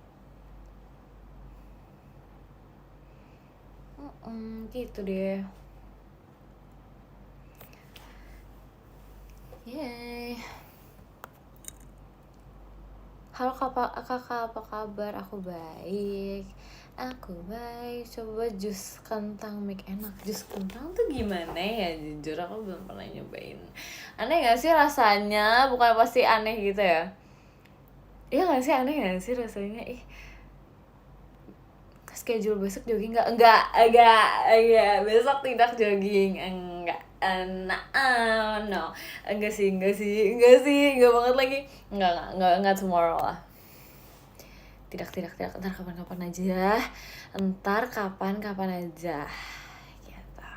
Gitu deh. Yay. Halo kakak, apa kabar? Aku baik. Coba jus kentang make enak. Jus kentang tuh gimana ya? Jujur aku belum pernah nyobain. Aneh gak sih rasanya? Bukan pasti aneh gitu ya? Iya gak sih, aneh gak sih rasanya? Schedule besok jogging gak? Enggak. Besok tidak jogging. Enggak. No. Enggak sih. Enggak banget lagi. Enggak tomorrow lah. Tidak. Ntar kapan aja. Gitu.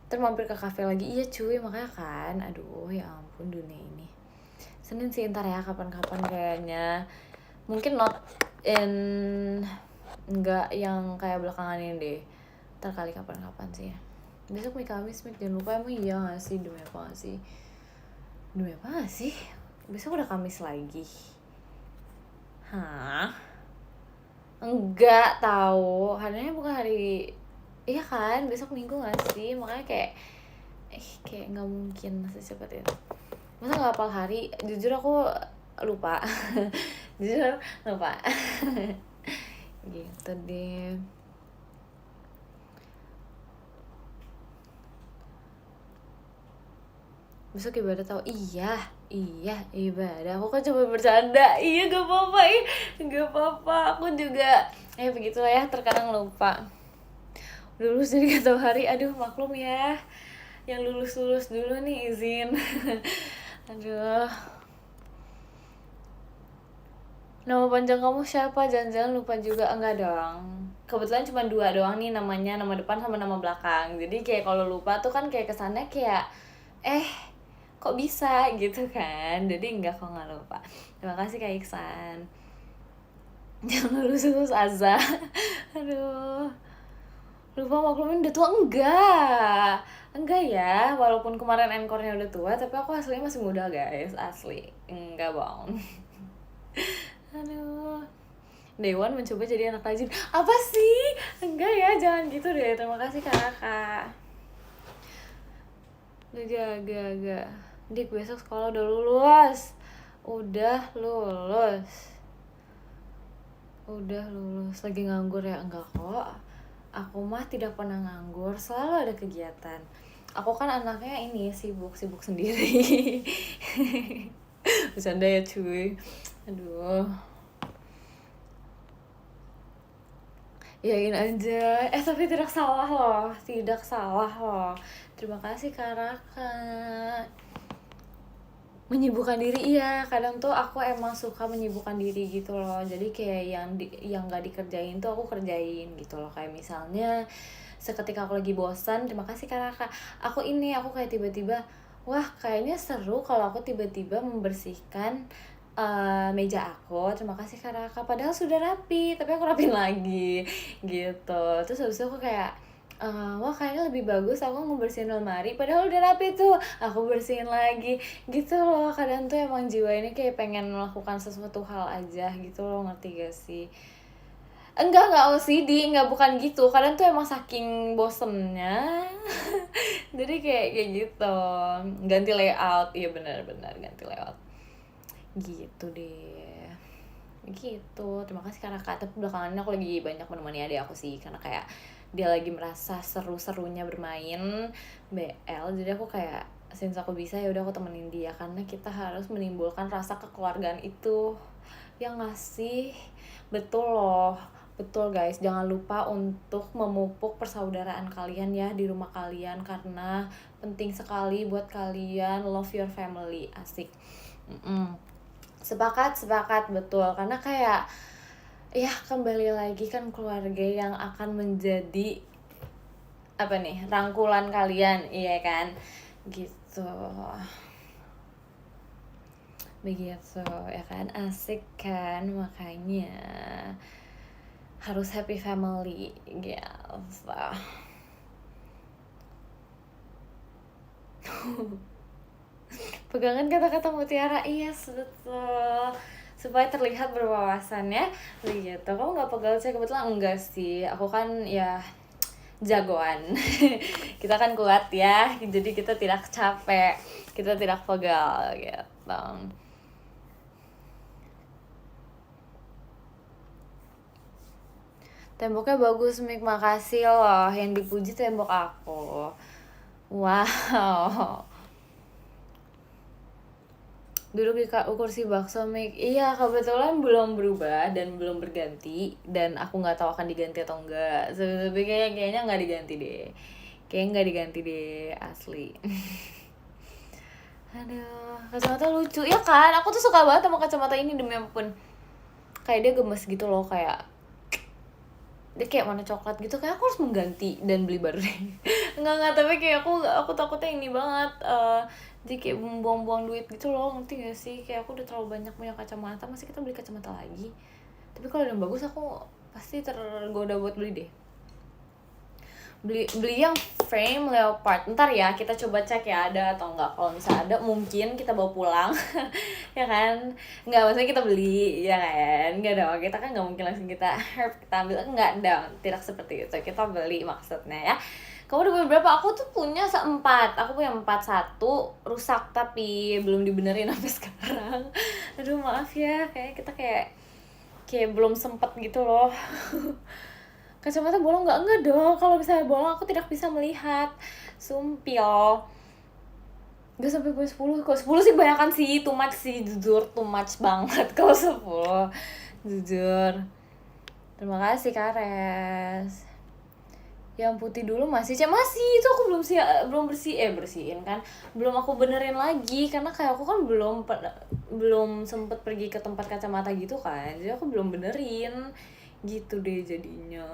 Ntar mampir ke kafe lagi. Iya cuy, makanya kan. Aduh, ya ampun dunia ini. Senin sih ntar ya, kapan-kapan kayaknya. Mungkin not in, enggak yang kayak belakangan ini deh. Ntar kali kapan-kapan sih ya. Besok Kamis, jangan lupa. Emang iya gak sih? Demi apa gak sih? Besok udah Kamis lagi. Hah? Enggak tahu. Harinya bukan hari. Iya kan? Besok Minggu gak sih? Makanya kayak nggak mungkin secepat itu. Masa nggak hafal hari? Jujur aku lupa. Gitu deh. Besok ibadah tau? Iya ibadah. Aku kan coba bercanda. Iya gak apa-apa. Aku juga begitulah ya, terkadang lupa. Lulus jadi gak tahu hari. Aduh, maklum ya. Yang lulus dulu nih, izin. Aduh. Nama panjang kamu siapa? Jangan lupa juga. Enggak dong. Kebetulan cuma 2 doang nih namanya, nama depan sama nama belakang. Jadi kayak kalau lupa tuh kan kayak kesannya kayak kok bisa gitu kan. Jadi enggak, kok nggak lupa. Terima kasih Kak Iksan. Jangan lulus Azza. Aduh. Lupa maklumin udah tua? Enggak ya, walaupun kemarin encore-nya udah tua, tapi aku aslinya masih muda guys, asli. Enggak bohong. Aduh. Dewan mencoba jadi anak rajin. Apa sih? Enggak ya, jangan gitu deh. Terima kasih kakak. Udah jaga. Dik, besok sekolah udah lulus. Lagi nganggur ya? Enggak kok. Aku mah tidak pernah nganggur, selalu ada kegiatan. Aku kan anaknya ini sibuk sendiri. Bercanda ya cuy. Aduh. Yain aja. Tapi tidak salah loh. Terima kasih Kak Raka. Menyibukkan diri, iya. Kadang tuh aku emang suka menyibukkan diri gitu loh. Jadi kayak yang nggak dikerjain tuh aku kerjain gitu loh. Kayak misalnya seketika aku lagi bosan, terima kasih Kak Raka. Aku kayak tiba-tiba, wah kayaknya seru kalau aku tiba-tiba membersihkan meja aku. Terima kasih Kak Raka. Padahal sudah rapi, tapi aku rapin lagi gitu. Terus habis itu aku kayak wah kayaknya lebih bagus aku ngebersihin lemari, padahal udah rapi tuh, aku bersihin lagi gitu loh. Kadang tuh emang jiwa ini kayak pengen melakukan sesuatu hal aja gitu loh, ngerti gak sih? Enggak OCD, bukan gitu. Kadang tuh emang saking bosennya. Jadi kayak gitu. Ganti layout, iya benar ganti layout. Gitu deh. Gitu. Terima kasih karena Kak. Tapi belakangan ini aku lagi banyak menemani adik aku sih, karena kayak dia lagi merasa seru-serunya bermain BL. Jadi aku kayak since aku bisa ya udah aku temenin dia, karena kita harus menimbulkan rasa kekeluargaan itu. Ya nggak sih? Betul loh. Betul guys, jangan lupa untuk memupuk persaudaraan kalian ya di rumah kalian, karena penting sekali buat kalian love your family. Asik. Sepakat betul, karena kayak ya kembali lagi kan keluarga yang akan menjadi apa nih, rangkulan kalian, iya kan, gitu. Begitu ya kan, asik kan, makanya harus happy family gitu. Pegangan kata-kata mutiara, iya yes, betul, supaya terlihat berwawasan ya, begitu. Kamu nggak pegal sih? Kebetulan enggak sih, aku kan ya jagoan. Kita kan kuat ya, jadi kita tidak capek, kita tidak pegal gitu. Temboknya bagus, Mik, makasih loh, yang dipuji tembok aku. Wow. Duduk di kursi bakso, Mik. Iya, kebetulan belum berubah dan belum berganti, dan aku nggak tahu akan diganti atau enggak. Tapi kayaknya nggak diganti deh. Kayaknya nggak diganti deh, asli. Aduh, kacamata lucu ya kan? Aku tuh suka banget sama kacamata ini, demi apapun. Kayak dia gemes gitu loh, kayak dia kayak warna coklat gitu, kayak aku harus mengganti dan beli baru deh. Enggak, tapi kayak aku takutnya ini banget, jadi kayak buang-buang duit gitu loh, ngerti gak sih? Kayak aku udah terlalu banyak punya kacamata, masih kita beli kacamata lagi. Tapi kalau yang bagus aku pasti tergoda buat beli deh. Beli yang frame leopard. Ntar ya kita coba cek ya ada atau enggak. Kalau misalnya ada mungkin kita bawa pulang. Ya kan, nggak, maksudnya kita beli ya kan, nggak dong, kita kan nggak mungkin langsung kita ambil, nggak dong, tidak seperti itu, kita beli maksudnya ya. Kamu udah punya berapa? Aku tuh punya 4. Aku punya 4, 1 rusak tapi belum dibenerin sampai sekarang. Aduh maaf ya, kita kayak belum sempet gitu loh. Kacamata bolong nggak? Enggak dong, kalau misalnya bolong aku tidak bisa melihat, sumpil. Gak sampai punya 10, kalau 10 sih banyakan sih, too much sih, jujur too much banget kalau 10, jujur. Terima kasih Kares. Yang putih dulu masih itu aku belum bersihin kan, belum aku benerin lagi, karena kayak aku kan belum sempet pergi ke tempat kacamata gitu kan, jadi aku belum benerin gitu deh jadinya.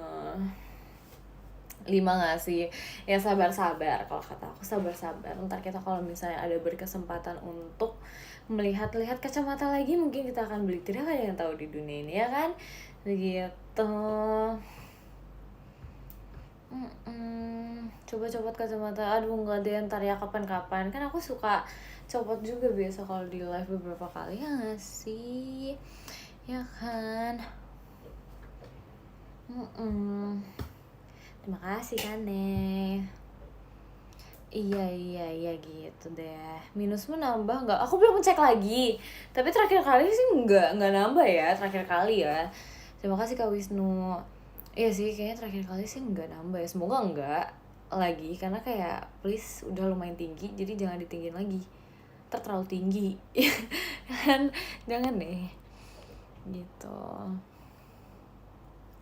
5 gak sih? Ya sabar-sabar, kalau kata aku sabar-sabar. Ntar kita kalau misalnya ada berkesempatan untuk melihat-lihat kacamata lagi, mungkin kita akan beli. Tidak ada yang tahu di dunia ini ya kan? Begitu. Coba copot kacamata. Aduh enggak deh, ntar ya kapan-kapan. Kan aku suka copot juga biasa kalau di live beberapa kali, ya gak sih? Ya kan? Terima kasih kan nih. Iya gitu deh. Minusmu nambah nggak? Aku belum cek lagi. Tapi terakhir kali sih nggak nambah ya, terakhir kali ya. Terima kasih Kak Wisnu. Iya sih, kayaknya terakhir kali sih nggak nambah ya. Semoga nggak lagi, karena kayak please udah lumayan tinggi, jadi jangan ditinggiin lagi. Terlalu tinggi. Kan jangan deh. Gitu.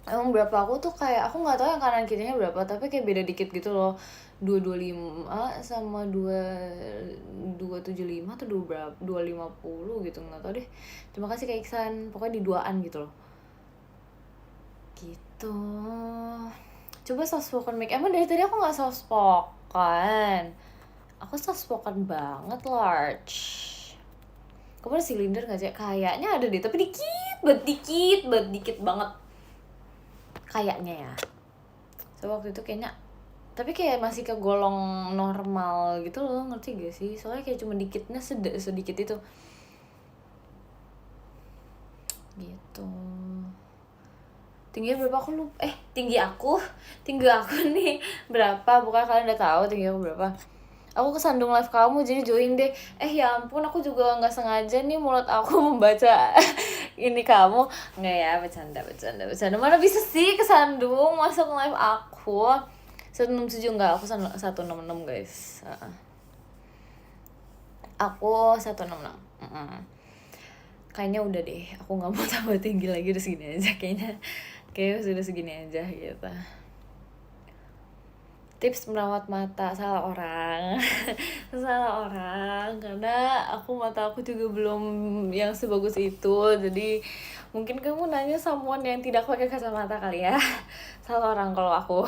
Emang berapa, aku tuh kayak aku nggak tahu yang kanan kirinya berapa, tapi kayak beda dikit gitu loh, 225 sama 275 atau 250 gitu, nggak tahu deh. Terima kasih Kak Iksan, pokoknya di 2-an gitu loh, gitu. Coba soft spoken Mic, emang dari tadi aku nggak soft spoken, aku soft spoken banget large. Kamu ada silinder nggak sih? Kayaknya ada deh, tapi dikit banget kayaknya ya. So waktu itu kayaknya, tapi kayak masih kegolong normal gitu loh, ngerti gak sih? Soalnya kayak cuma dikitnya sedikit itu gitu. Tingginya berapa aku lupa, tinggi aku nih berapa, bukan kalian udah tahu tinggi aku berapa? Aku kesandung live kamu jadi join deh. Ya ampun, aku juga nggak sengaja nih mulut aku membaca ini kamu. Nggak ya, bercanda. Mana bisa sih kesandung masuk live aku. 167 enggak, aku 166 guys. Aku 166. Kayaknya udah deh, aku nggak mau tambah tinggi lagi, udah segini aja kayaknya. Kayaknya sudah segini aja gitu. Tips merawat mata, salah orang. Salah orang, karena mata aku juga belum yang sebagus itu. Jadi mungkin kamu nanya someone yang tidak pakai kacamata kali ya. Salah orang kalau aku.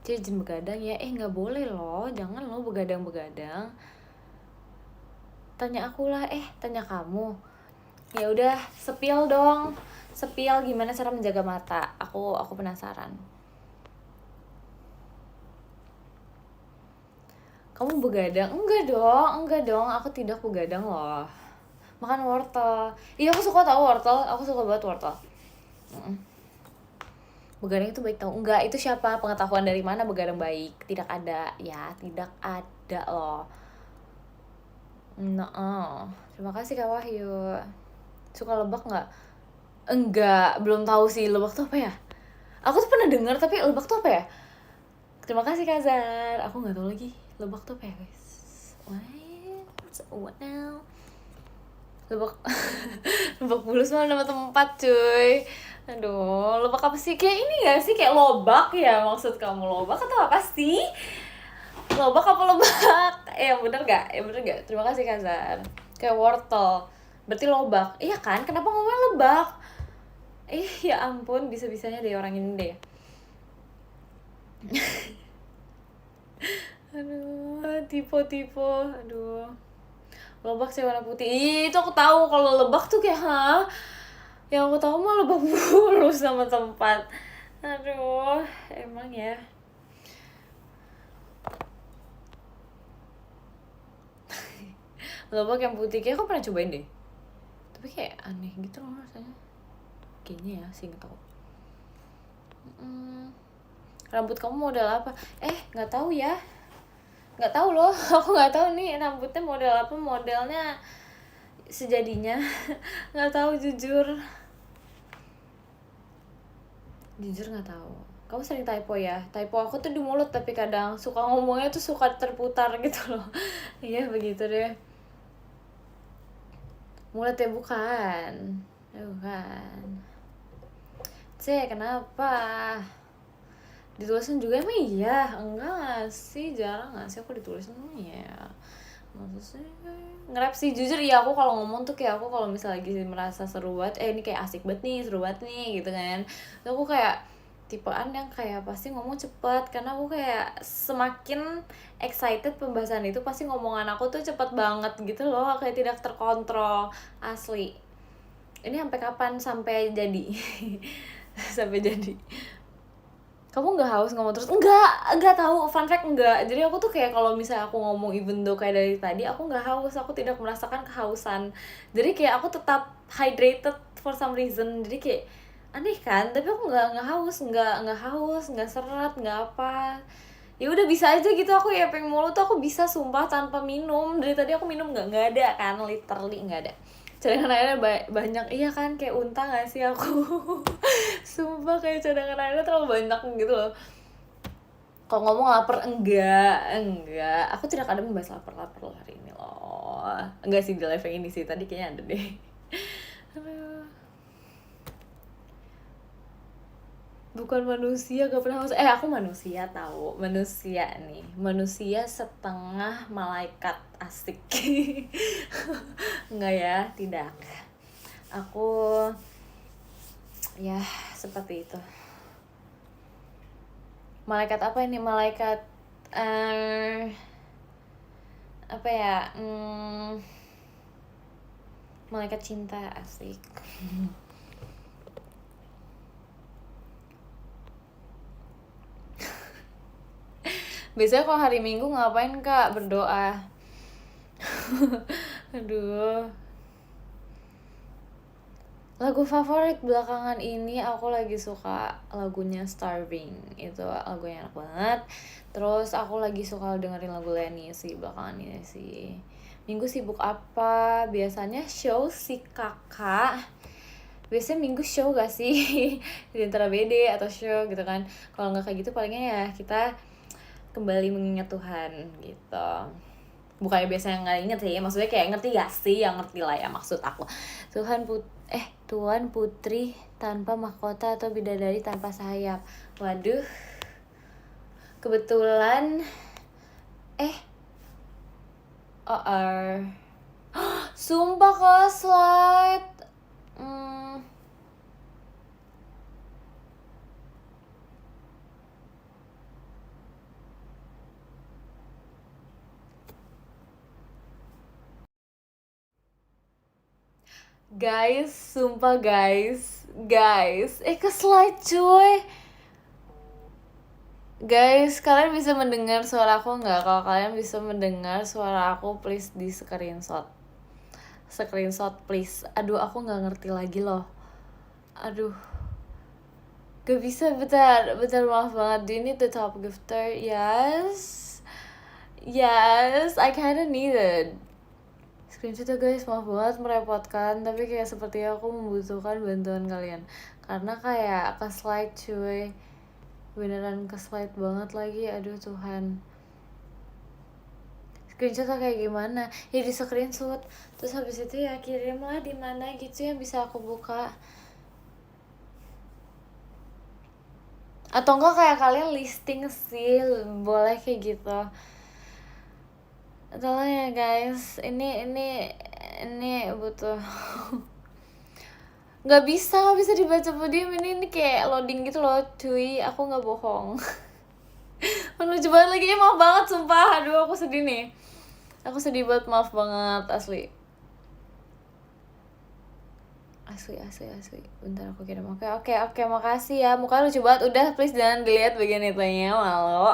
Jadi jangan begadang ya. Nggak boleh loh, jangan lo begadang-begadang. Tanya aku lah, tanya kamu. Ya udah, spill dong. Spill gimana cara menjaga mata. Aku penasaran. Kamu begadang? Enggak dong. Aku tidak begadang loh. Makan wortel. Iya, aku suka tahu wortel. Aku suka banget wortel. Begadang itu baik tahu. Enggak, itu siapa? Pengetahuan dari mana begadang baik? Tidak ada. Ya, tidak ada loh. Terima kasih Kak Wahyu. Suka lebak nggak? Enggak, belum tahu sih lebak tuh apa ya. Aku tuh pernah dengar tapi lebak tuh apa ya. Terima kasih Kak Zar. Aku nggak tahu lagi lebak tuh apa ya guys. What now? Lebak lebak bulus mah nama tempat cuy. Aduh, lebak apa sih? Kayak ini nggak sih, kayak lobak ya maksud kamu? Lobak atau apa sih? Lobak apa lebak? Bener gak? Terima kasih Kak Zar. Kayak wortel, berarti lobak. Iya kan? Kenapa ngomongnya lebak? Ya ampun, bisa-bisanya deh orang ini deh. Aduh, tipe. Aduh. Lebak sih warna putih. Itu aku tahu. Kalau lebak tuh kayak yang aku tahu mah lebak bulus sama tempat. Aduh, emang ya. Lebak yang putih kayak aku pernah cobain deh. Tapi kayak aneh gitu loh rasanya. Kayaknya ya, sih nggak tahu. Rambut kamu model apa? Nggak tahu ya. Nggak tahu loh. Aku nggak tahu nih rambutnya model apa. Modelnya sejadinya. Nggak tahu jujur nggak tahu. Kamu sering typo ya? Typo aku tuh di mulut tapi kadang suka ngomongnya tuh suka terputar gitu loh. Iya begitu deh. Mulut ya bukan. Bukan. Kenapa? Ditulisin juga emang iya? Enggak sih, jarang gak sih aku ditulisin ya. Maksudnya nge-rap sih jujur ya. Aku kalau ngomong tuh kayak aku kalau misalnya lagi merasa seru banget, ini kayak asik banget nih, seru banget nih gitu kan. Terus aku kayak tipean yang kayak pasti ngomong cepet, karena aku kayak semakin excited pembahasan itu pasti ngomongan aku tuh cepet banget gitu loh, kayak tidak terkontrol asli. Ini sampai kapan sampai jadi? Sampai jadi. Kamu nggak haus ngomong terus? Enggak tahu, fun fact enggak. Jadi aku tuh kayak kalau misalnya aku ngomong even though kayak dari tadi aku nggak haus, aku tidak merasakan kehausan. Jadi kayak aku tetap hydrated for some reason. Jadi kayak aneh kan, tapi aku nggak haus, nggak seret, nggak apa. Ya udah bisa aja gitu, aku ya pengen mulu tuh aku bisa sumpah tanpa minum. Dari tadi aku minum nggak ada kan, literally nggak ada. Cadangan airnya banyak, iya kan, kayak unta nggak sih aku. Sumpah kayak cadangan airnya terlalu banyak gitu loh. Kalau ngomong lapar enggak, aku tidak ada membahas lapar loh hari ini loh. Enggak sih di live yang ini sih, tadi kayaknya ada deh. Aduh. Bukan manusia, gak pernah haus. Aku manusia tahu, manusia nih, manusia setengah malaikat, asik. Enggak ya, tidak. Aku ya seperti itu. Malaikat apa ini? Malaikat apa ya? Malaikat cinta, asik. Biasanya kalau hari Minggu ngapain Kak? Berdoa. Aduh. Lagu favorit belakangan ini aku lagi suka lagunya Starving. Itu lagunya enak banget. Terus aku lagi suka dengerin lagu Lenny sih belakangan ini sih. Minggu sibuk apa? Biasanya show si kakak. Biasanya minggu show gak sih? Di antara BD atau show gitu kan. Kalau gak kayak gitu palingnya ya kita kembali mengingat Tuhan gitu. bukannya biasanya nggak inget sih, maksudnya kayak ngerti gak sih, yang ngerti lah ya maksud aku. Tuan putri tanpa mahkota atau bidadari tanpa sayap. Waduh, kebetulan sumpah ke slide. Guys, sumpah guys, ke slide cuy. Guys, kalian bisa mendengar suara aku nggak? Kalau kalian bisa mendengar suara aku, please di screenshot please. Aduh, aku nggak ngerti lagi loh. Aduh, gak bisa. Bentar, maaf banget. Do you need the top gifter? Yes, I kinda need it. Screenshot ya guys, maaf banget merepotkan, tapi kayak sepertinya aku membutuhkan bantuan kalian karena kayak ke slide cuy, beneran ke slide banget lagi. Aduh Tuhan, screenshotnya kayak gimana ya? Di screenshot terus habis itu ya kirim lah di mana gitu yang bisa aku buka, atau enggak kayak kalian listing sih, boleh kayak gitu. Tolong ya guys, ini butuh. nggak bisa dibaca podium, ini kayak loading gitu loh cuy, aku nggak bohong. Lucu banget lagi, maaf banget sumpah. Aduh, aku sedih nih, aku sedih banget, maaf banget asli. Bentar aku kirim. Oke, makasih ya, muka lucu banget. Udah, please jangan dilihat bagian itunya, malu.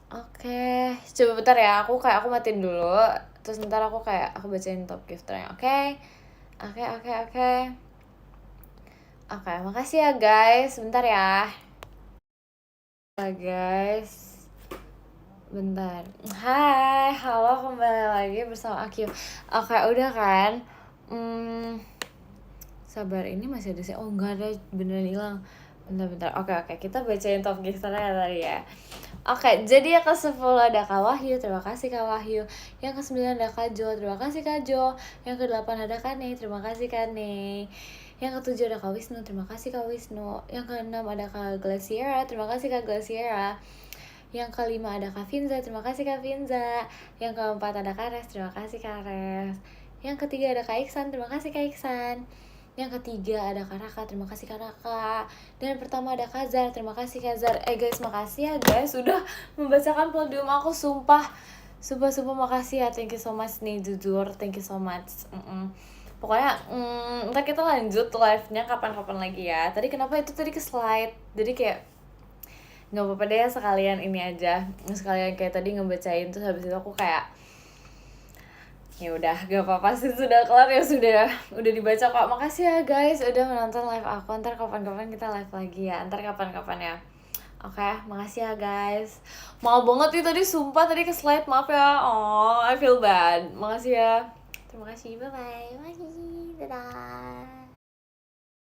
Oke, coba bentar ya, aku matiin dulu, terus ntar aku bacain top gifternya. Oke, makasih ya guys. Bentar ya guys, bentar. Hai, halo, kembali lagi bersama Akyu. Oke, udah kan? Sabar, ini masih ada sih. Oh enggak ada, beneran hilang. Bentar. Oke, kita bacain top gifternya tadi ya. Oke, jadi yang ke-10 ada Kak Wahyu, terima kasih Kak Wahyu. Yang ke-9 ada Kak Jo, terima kasih Kak Jo. Yang ke-8 ada Kak Ne, terima kasih Kak Ne. Yang ke-7 ada Kak Wisnu, terima kasih Kak Wisnu. Yang ke-6 ada Kak Glaciera, terima kasih Kak Glaciera. Yang ke-5 ada Kak Finza, terima kasih Kak Finza. Yang ke-4 ada Kak Res, terima kasih Kak Res. Yang ke-3 ada Kak Iksan, terima kasih Kak Iksan. Yang ke-3 ada Kak Raka, terima kasih Kak Raka. Dan yang pertama ada Kak Zar, terima kasih Kak Zar. Guys, makasih ya guys sudah membacakan podium aku, sumpah makasih ya, thank you so much nih, jujur thank you so much. Pokoknya ntar kita lanjut live-nya kapan-kapan lagi ya. Tadi kenapa itu tadi ke slide, jadi kayak nggak apa-apa deh ya, sekalian ini aja, sekalian kayak tadi ngebacain, terus habis itu aku kayak ya udah, gak apa-apa sih, sudah kelar ya, udah dibaca kok. Makasih ya guys udah menonton live aku. Ntar kapan-kapan kita live lagi ya, ya. Oke, makasih ya guys. Maaf banget nih tadi, sumpah tadi ke slide, maaf ya. Oh, I feel bad. Makasih ya. Terima kasih, bye-bye. Dadah.